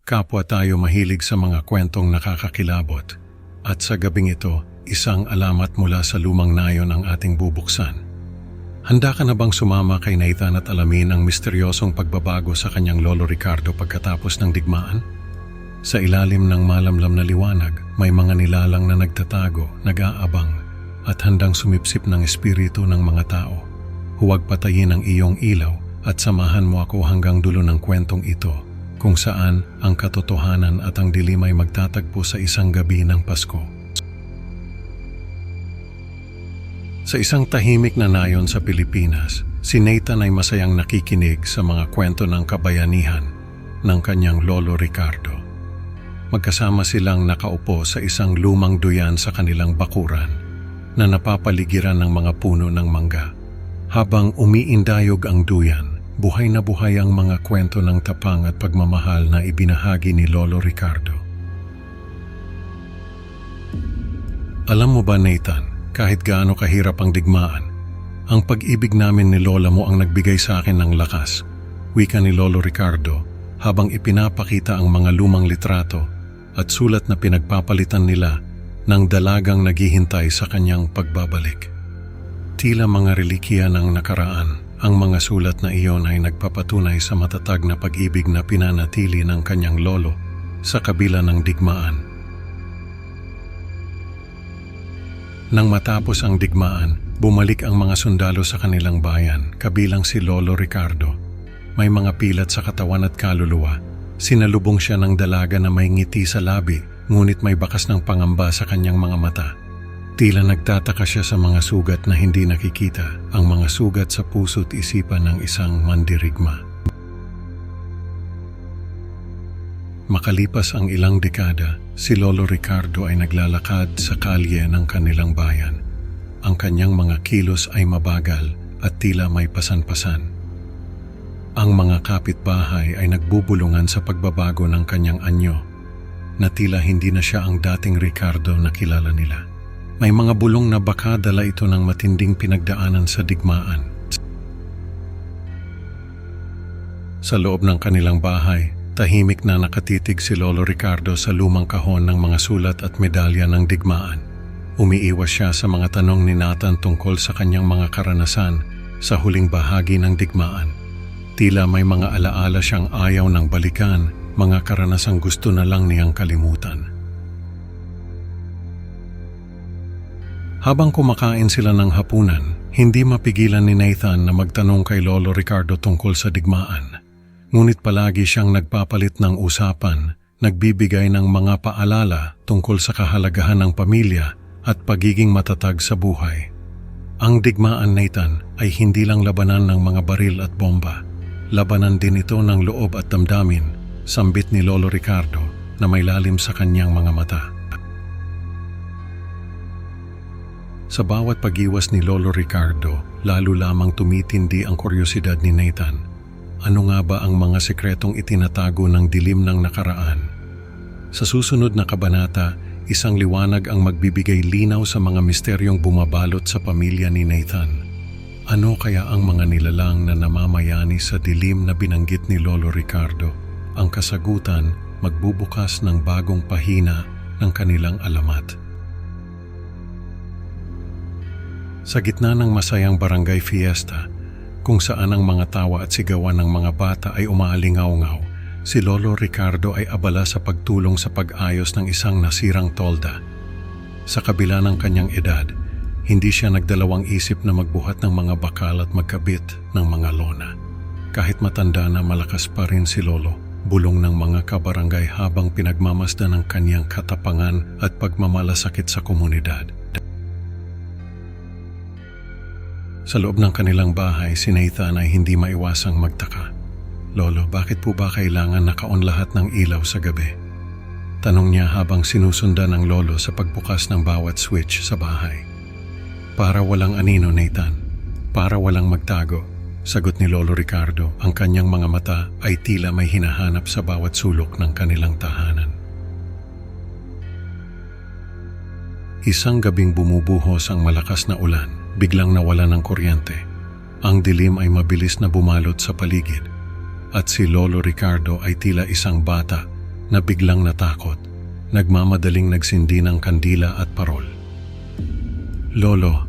Kapwa tayo mahilig sa mga kwentong nakakakilabot. At sa gabing ito, isang alamat mula sa lumang nayon ang ating bubuksan. Handa ka na bang sumama kay Nathan at alamin ang misteryosong pagbabago sa kanyang lolo Ricardo pagkatapos ng digmaan? Sa ilalim ng malamlam na liwanag, may mga nilalang na nagtatago, nag-aabang, at handang sumipsip ng espiritu ng mga tao. Huwag patayin ang iyong ilaw at samahan mo ako hanggang dulo ng kwentong ito, kung saan ang katotohanan at ang dilim ay magtatagpo sa isang gabi ng Pasko. Sa isang tahimik na nayon sa Pilipinas, si Nathan ay masayang nakikinig sa mga kwento ng kabayanihan ng kanyang lolo Ricardo. Magkasama silang nakaupo sa isang lumang duyan sa kanilang bakuran na napapaligiran ng mga puno ng mangga. Habang umiindayog ang duyan, buhay na buhay ang mga kwento ng tapang at pagmamahal na ibinahagi ni lolo Ricardo. Alam mo ba, Nathan, kahit gaano kahirap ang digmaan, ang pag-ibig namin ni lola mo ang nagbigay sa akin ng lakas, wika ni lolo Ricardo habang ipinapakita ang mga lumang litrato at sulat na pinagpapalitan nila ng dalagang naghihintay sa kanyang pagbabalik. Tila mga relikya ng nakaraan, ang mga sulat na iyon ay nagpapatunay sa matatag na pag-ibig na pinanatili ng kanyang lolo sa kabila ng digmaan. Nang matapos ang digmaan, bumalik ang mga sundalo sa kanilang bayan, kabilang si lolo Ricardo. May mga pilat sa katawan at kaluluwa. Sinalubong siya ng dalaga na may ngiti sa labi, ngunit may bakas ng pangamba sa kanyang mga mata. Tila nagtataka siya sa mga sugat na hindi nakikita, ang mga sugat sa puso't isipan ng isang mandirigma. Makalipas ang ilang dekada, si lolo Ricardo ay naglalakad sa kalye ng kanilang bayan. Ang kanyang mga kilos ay mabagal at tila may pasan-pasan. Ang mga kapitbahay ay nagbubulungan sa pagbabago ng kanyang anyo, na tila hindi na siya ang dating Ricardo na kilala nila. May mga bulong na baka dala ito ng matinding pinagdaanan sa digmaan. Sa loob ng kanilang bahay, tahimik na nakatitig si lolo Ricardo sa lumang kahon ng mga sulat at medalya ng digmaan. Umiiwas siya sa mga tanong ni Nathan tungkol sa kanyang mga karanasan sa huling bahagi ng digmaan. Tila may mga alaala siyang ayaw ng balikan, mga karanasang gusto na lang niyang kalimutan. Habang kumakain sila ng hapunan, hindi mapigilan ni Nathan na magtanong kay lolo Ricardo tungkol sa digmaan. Ngunit palagi siyang nagpapalit ng usapan, nagbibigay ng mga paalala tungkol sa kahalagahan ng pamilya at pagiging matatag sa buhay. Ang digmaan, Nathan, ay hindi lang labanan ng mga baril at bomba. Labanan din ito ng loob at damdamin, sambit ni lolo Ricardo na may lalim sa kanyang mga mata. Sa bawat pag-iwas ni lolo Ricardo, lalo lamang tumitindi ang kuryosidad ni Nathan. Ano nga ba ang mga sekretong itinatago ng dilim ng nakaraan? Sa susunod na kabanata, isang liwanag ang magbibigay linaw sa mga misteryong bumabalot sa pamilya ni Nathan. Ano kaya ang mga nilalang na namamayani sa dilim na binanggit ni lolo Ricardo? Ang kasagutan magbubukas ng bagong pahina ng kanilang alamat. Sa gitna ng masayang barangay fiesta, kung saan ang mga tawa at sigawan ng mga bata ay umaalingaw-ngaw, si lolo Ricardo ay abala sa pagtulong sa pag-ayos ng isang nasirang tolda. Sa kabila ng kanyang edad, hindi siya nagdalawang isip na magbuhat ng mga bakal at magkabit ng mga lona. Kahit matanda na, malakas pa rin si lolo, bulong ng mga kabarangay habang pinagmamasdan ng kanyang katapangan at pagmamalasakit sa komunidad. Sa loob ng kanilang bahay, si Nathan ay hindi maiwasang magtaka. Lolo, bakit po ba kailangan naka-on lahat ng ilaw sa gabi? Tanong niya habang sinusundan ng lolo sa pagbukas ng bawat switch sa bahay. Para walang anino, Nathan. Para walang magtago, sagot ni lolo Ricardo. Ang kanyang mga mata ay tila may hinahanap sa bawat sulok ng kanilang tahanan. Isang gabing bumubuhos ang malakas na ulan. Biglang nawala ng kuryente. Ang dilim ay mabilis na bumalot sa paligid at si lolo Ricardo ay tila isang bata na biglang natakot, nagmamadaling nagsindi ng kandila at parol. "Lolo,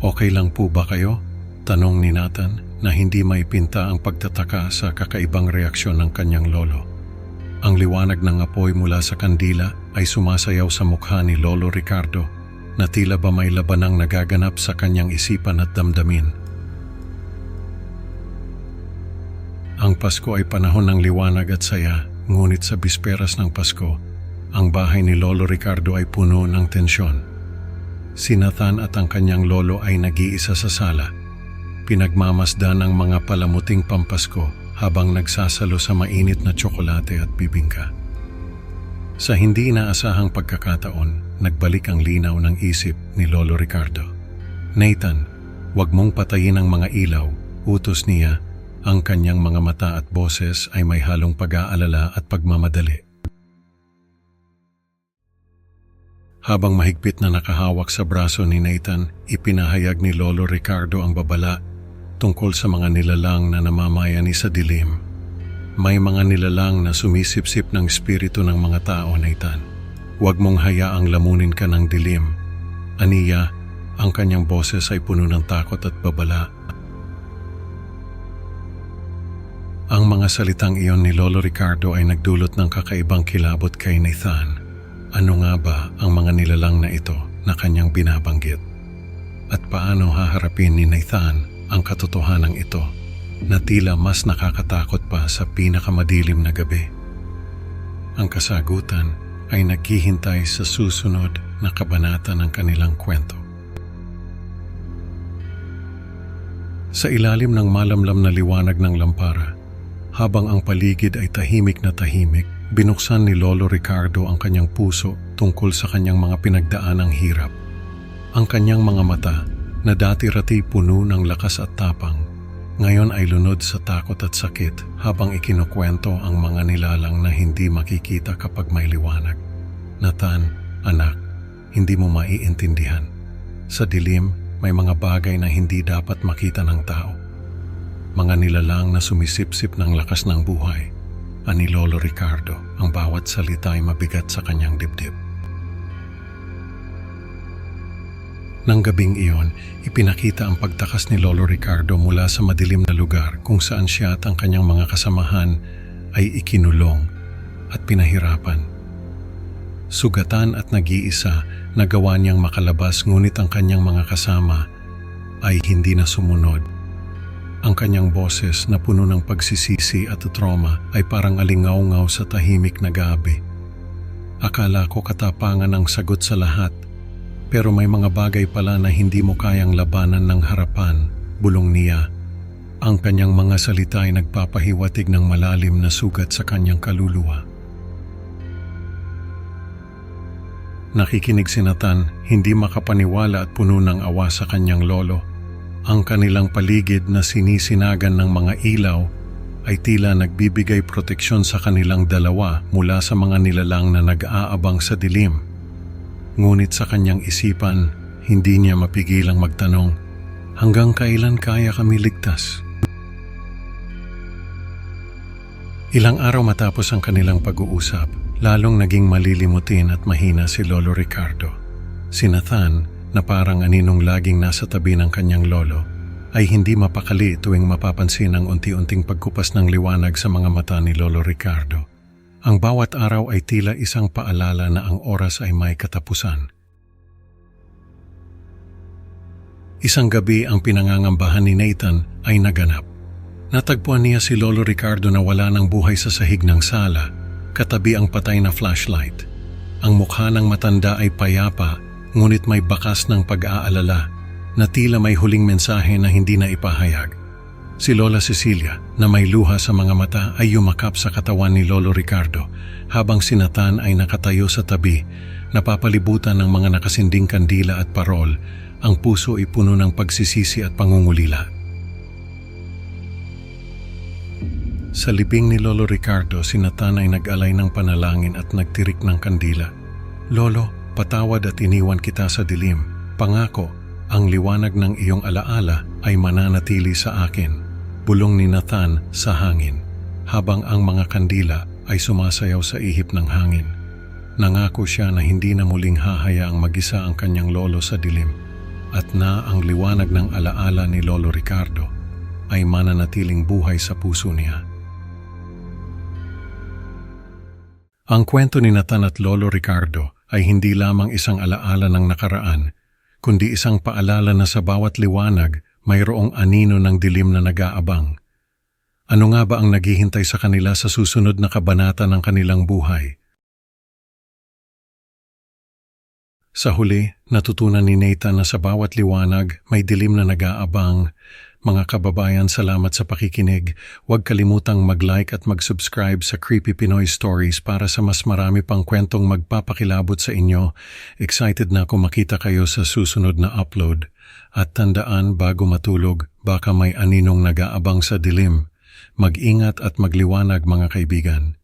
okay lang po ba kayo?" tanong ni Nathan na hindi maipinta ang pagtataka sa kakaibang reaksyon ng kanyang lolo. Ang liwanag ng apoy mula sa kandila ay sumasayaw sa mukha ni Lolo Ricardo na tila ba may labanang nagaganap sa kanyang isipan at damdamin. Ang Pasko ay panahon ng liwanag at saya, ngunit sa bisperas ng Pasko, ang bahay ni Lolo Ricardo ay puno ng tensyon. Si Nathan at ang kanyang lolo ay nag-iisa sa sala, pinagmamasdan ang mga palamuting pampasko habang nagsasalo sa mainit na tsokolate at bibingka. Sa hindi inaasahang pagkakataon, nagbalik ang linaw ng isip ni Lolo Ricardo. "Nathan, huwag mong patayin ang mga ilaw," utos niya. Ang kanyang mga mata at boses ay may halong pag-aalala at pagmamadali. Habang mahigpit na nakahawak sa braso ni Nathan, ipinahayag ni Lolo Ricardo ang babala tungkol sa mga nilalang na namamayani sa dilim. "May mga nilalang na sumisipsip ng espiritu ng mga tao, Nathan. Huwag mong hayaang lamunin ka ng dilim." Aniya, ang kanyang boses ay puno ng takot at babala. Ang mga salitang iyon ni Lolo Ricardo ay nagdulot ng kakaibang kilabot kay Nathan. Ano nga ba ang mga nilalang na ito na kanyang binabanggit? At paano haharapin ni Nathan ang katotohanan ito na tila mas nakakatakot pa sa pinakamadilim na gabi? Ang kasagutan ay naghihintay sa susunod na kabanata ng kanilang kwento. Sa ilalim ng malamlam na liwanag ng lampara, habang ang paligid ay tahimik na tahimik, binuksan ni Lolo Ricardo ang kanyang puso tungkol sa kanyang mga pinagdaanang hirap. Ang kanyang mga mata, na dati-rati puno ng lakas at tapang, ngayon ay lunod sa takot at sakit habang ikinukwento ang mga nilalang na hindi makikita kapag may liwanag. "Nathan, anak, hindi mo maiintindihan. Sa dilim, may mga bagay na hindi dapat makita ng tao. Mga nilalang na sumisipsip ng lakas ng buhay," ani Lolo Ricardo. Ang bawat salita ay mabigat sa kanyang dibdib. Nang gabing iyon, ipinakita ang pagtakas ni Lolo Ricardo mula sa madilim na lugar kung saan siya at ang kanyang mga kasamahan ay ikinulong at pinahirapan. Sugatan at nag-iisa, nagawa niyang makalabas, ngunit ang kanyang mga kasama ay hindi na sumunod. Ang kanyang boses na puno ng pagsisisi at trauma ay parang alingaw-ngaw sa tahimik na gabi. "Akala ko katapangan ang sagot sa lahat, pero may mga bagay pala na hindi mo kayang labanan ng harapan," bulong niya. Ang kanyang mga salita ay nagpapahiwatig ng malalim na sugat sa kanyang kaluluwa. Nakikinig si Nathan, hindi makapaniwala at puno ng awa sa kanyang lolo. Ang kanilang paligid na sinisinagan ng mga ilaw ay tila nagbibigay proteksyon sa kanilang dalawa mula sa mga nilalang na nag-aabang sa dilim. Ngunit sa kanyang isipan, hindi niya mapigilang magtanong, hanggang kailan kaya kami ligtas? Ilang araw matapos ang kanilang pag-uusap, lalong naging malilimutin at mahina si Lolo Ricardo. Si Nathan, na parang aninong laging nasa tabi ng kanyang lolo, ay hindi mapakali tuwing mapapansin ang unti-unting pagkupas ng liwanag sa mga mata ni Lolo Ricardo. Ang bawat araw ay tila isang paalala na ang oras ay may katapusan. Isang gabi, ang pinangangambahan ni Nathan ay naganap. Natagpuan niya si Lolo Ricardo na wala ng buhay sa sahig ng sala, katabi ang patay na flashlight. Ang mukha ng matanda ay payapa, ngunit may bakas ng pag-aalala na tila may huling mensahe na hindi na ipahayag. Si Lola Cecilia, na may luha sa mga mata, ay yumakap sa katawan ni Lolo Ricardo habang si Nathan ay nakatayo sa tabi, napapalibutan ng mga nakasinding kandila at parol. Ang puso ay puno ng pagsisisi at pangungulila. Sa libing ni Lolo Ricardo, si Nathan ay nag-alay ng panalangin at nagtirik ng kandila. "Lolo, patawad at iniwan kita sa dilim. Pangako, ang liwanag ng iyong alaala ay mananatili sa akin," bulong ni Nathan sa hangin, habang ang mga kandila ay sumasayaw sa ihip ng hangin. Nangako siya na hindi na muling hahayaang mag-isa ang kanyang lolo sa dilim at na ang liwanag ng alaala ni Lolo Ricardo ay mananatiling buhay sa puso niya. Ang kwento ni Nathan at Lolo Ricardo ay hindi lamang isang alaala ng nakaraan, kundi isang paalala na sa bawat liwanag mayroong anino ng dilim na nag-aabang. Ano nga ba ang naghihintay sa kanila sa susunod na kabanata ng kanilang buhay? Sa huli, natutunan ni Nathan na sa bawat liwanag may dilim na nag-aabang. Mga kababayan, salamat sa pakikinig. Huwag kalimutang mag-like at mag-subscribe sa Creepy Pinoy Stories para sa mas marami pang kwentong magpapakilabot sa inyo. Excited na ako makita kayo sa susunod na upload. At tandaan, bago matulog, baka may aninong nag-aabang sa dilim. Mag-ingat at magliwanag mga kaibigan.